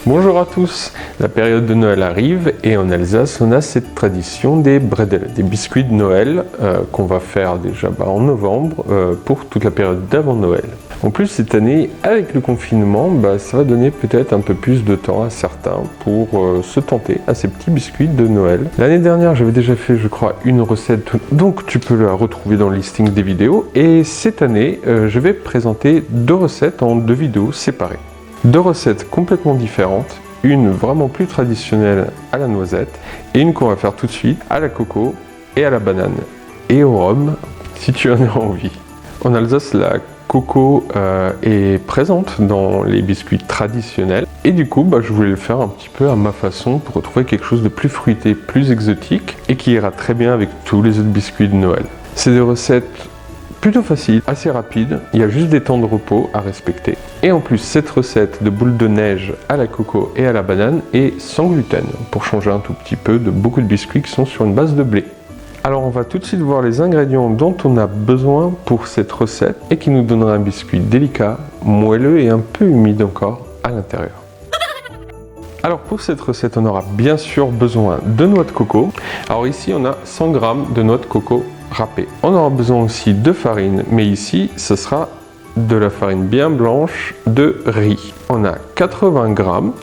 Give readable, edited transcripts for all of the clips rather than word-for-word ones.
Bonjour à tous, la période de Noël arrive et en Alsace on a cette tradition des Bredel, des biscuits de Noël qu'on va faire déjà en novembre pour toute la période d'avant Noël. En plus cette année avec le confinement, ça va donner peut-être un peu plus de temps à certains pour se tenter à ces petits biscuits de Noël. L'année dernière j'avais déjà fait je crois une recette, donc tu peux la retrouver dans le listing des vidéos, et cette année je vais présenter deux recettes en deux vidéos séparées. Deux recettes complètement différentes, une vraiment plus traditionnelle à la noisette et une qu'on va faire tout de suite à la coco et à la banane et au rhum si tu en as envie. En Alsace, la coco est présente dans les biscuits traditionnels et du coup je voulais le faire un petit peu à ma façon pour retrouver quelque chose de plus fruité, plus exotique et qui ira très bien avec tous les autres biscuits de Noël. C'est des recettes plutôt facile, assez rapide, il y a juste des temps de repos à respecter. Et en plus, cette recette de boule de neige à la coco et à la banane est sans gluten, pour changer un tout petit peu de beaucoup de biscuits qui sont sur une base de blé. Alors on va tout de suite voir les ingrédients dont on a besoin pour cette recette et qui nous donnera un biscuit délicat, moelleux et un peu humide encore à l'intérieur. Alors pour cette recette, on aura bien sûr besoin de noix de coco. Alors ici, on a 100 g de noix de coco râpée. On aura besoin aussi de farine, mais ici, ce sera de la farine bien blanche de riz. On a 80 g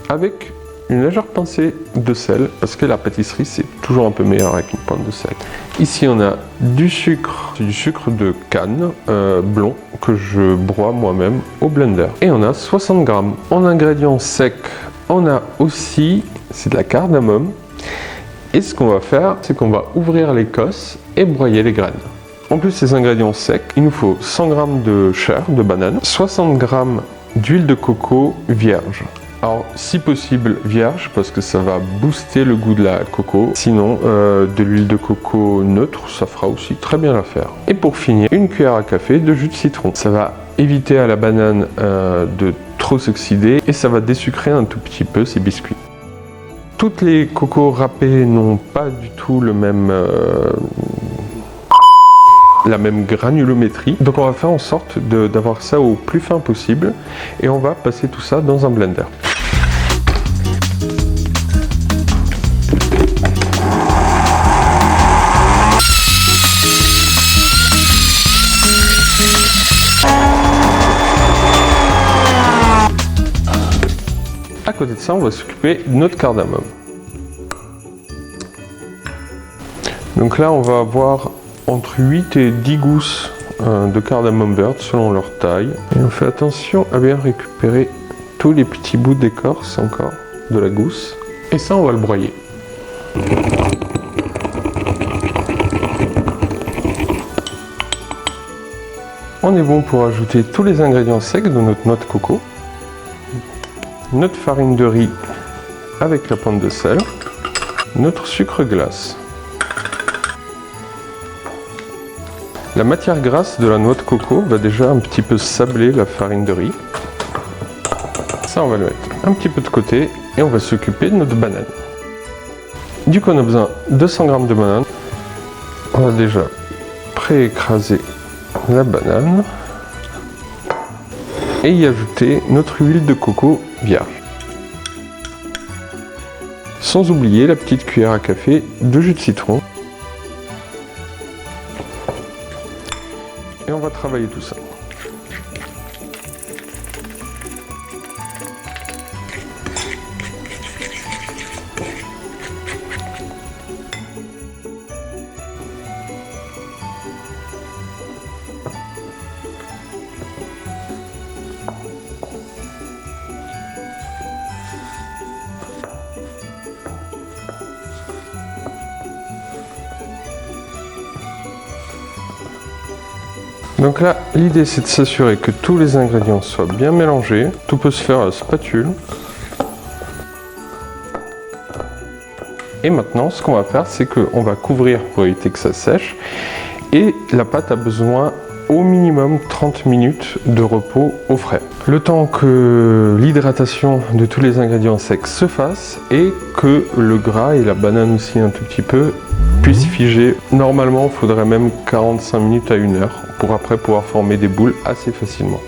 avec une légère pincée de sel, parce que la pâtisserie, c'est toujours un peu meilleur avec une pointe de sel. Ici, on a du sucre de canne blond que je broie moi-même au blender. Et on a 60 g. En ingrédients secs, on a aussi, c'est de la cardamome. Et ce qu'on va faire, c'est qu'on va ouvrir l'écosse et broyer les graines. En plus ces ingrédients secs, il nous faut 100 g de chair de banane, 60 g d'huile de coco vierge. Alors si possible vierge parce que ça va booster le goût de la coco. Sinon de l'huile de coco neutre, ça fera aussi très bien l'affaire. Et pour finir, une cuillère à café de jus de citron. Ça va éviter à la banane de trop s'oxyder et ça va désucrer un tout petit peu ces biscuits. Toutes les cocos râpés n'ont pas du tout la même granulométrie. Donc on va faire en sorte d'avoir ça au plus fin possible et on va passer tout ça dans un blender. À côté de ça, on va s'occuper de notre cardamome. Donc là, on va avoir entre 8 et 10 gousses de cardamome verte selon leur taille. Et on fait attention à bien récupérer tous les petits bouts d'écorce encore de la gousse. Et ça, on va le broyer. On est bon pour ajouter tous les ingrédients secs de notre noix de coco. Notre farine de riz avec la pointe de sel, notre sucre glace. La matière grasse de la noix de coco va déjà un petit peu sabler la farine de riz. Ça, on va le mettre un petit peu de côté et on va s'occuper de notre banane. Du coup, on a besoin de 100 g de banane. On va déjà pré-écraser la banane et y ajouter notre huile de coco vierge. Sans oublier la petite cuillère à café de jus de citron. Et on va travailler tout ça. Donc là, l'idée c'est de s'assurer que tous les ingrédients soient bien mélangés. Tout peut se faire à la spatule. Et maintenant, ce qu'on va faire, c'est qu'on va couvrir pour éviter que ça sèche. Et la pâte a besoin au minimum 30 minutes de repos au frais. Le temps que l'hydratation de tous les ingrédients secs se fasse et que le gras et la banane aussi un tout petit peu puissent figer. Normalement, il faudrait même 45 minutes à 1 heure pour après pouvoir former des boules assez facilement.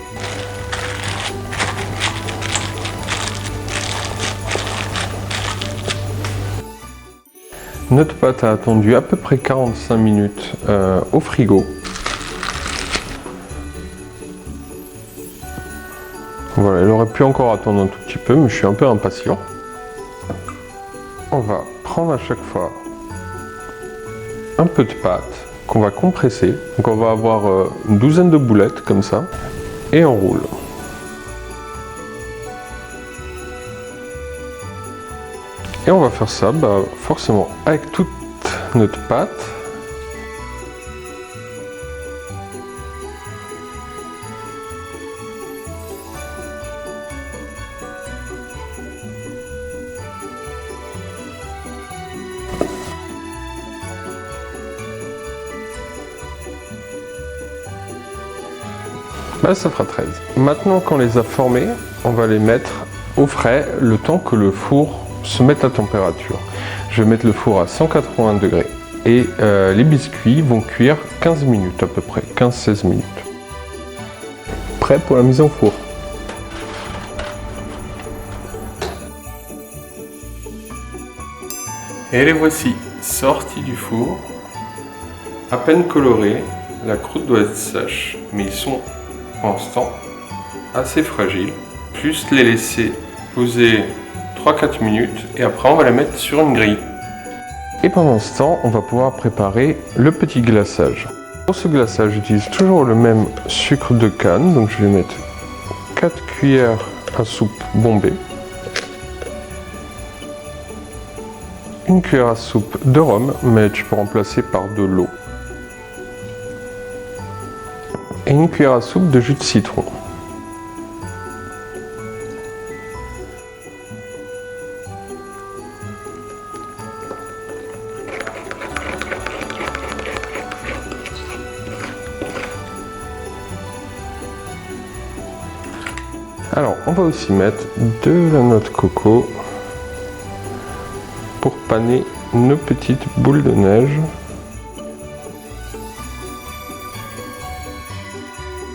Notre pâte a attendu à peu près 45 minutes au frigo. Voilà, elle aurait pu encore attendre un tout petit peu, mais je suis un peu impatient. On va prendre à chaque fois un peu de pâte qu'on va compresser. Donc on va avoir une douzaine de boulettes comme ça et on roule. Et on va faire ça forcément avec toute notre pâte. Ça fera 13. Maintenant qu'on les a formés, on va les mettre au frais le temps que le four se mette à température. Je vais mettre le four à 180 degrés et les biscuits vont cuire 15 minutes à peu près, 15-16 minutes. Prêt pour la mise au four. Et les voici sortis du four, à peine colorés. La croûte doit être sèche, mais ils sont pour l'instant assez fragiles. Juste les laisser poser 3-4 minutes et après on va les mettre sur une grille. Et pendant ce temps, on va pouvoir préparer le petit glaçage. Pour ce glaçage, j'utilise toujours le même sucre de canne, donc je vais mettre 4 cuillères à soupe bombée, une cuillère à soupe de rhum, mais tu peux remplacer par de l'eau, et une cuillère à soupe de jus de citron. Alors, on va aussi mettre de la noix de coco pour paner nos petites boules de neige.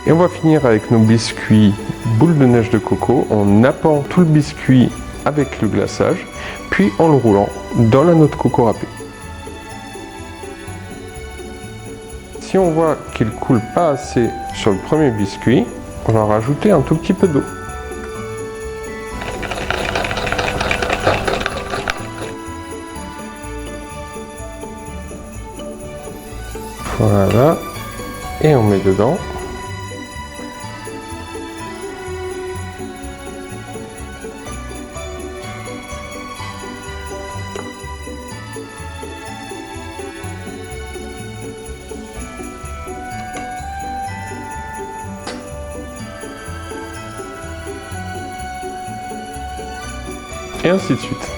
Et on va finir avec nos biscuits boules de neige de coco en nappant tout le biscuit avec le glaçage, puis en le roulant dans la noix de coco râpée. Si on voit qu'il ne coule pas assez sur le premier biscuit, on va rajouter un tout petit peu d'eau. Voilà, et on met dedans. Et ainsi de suite.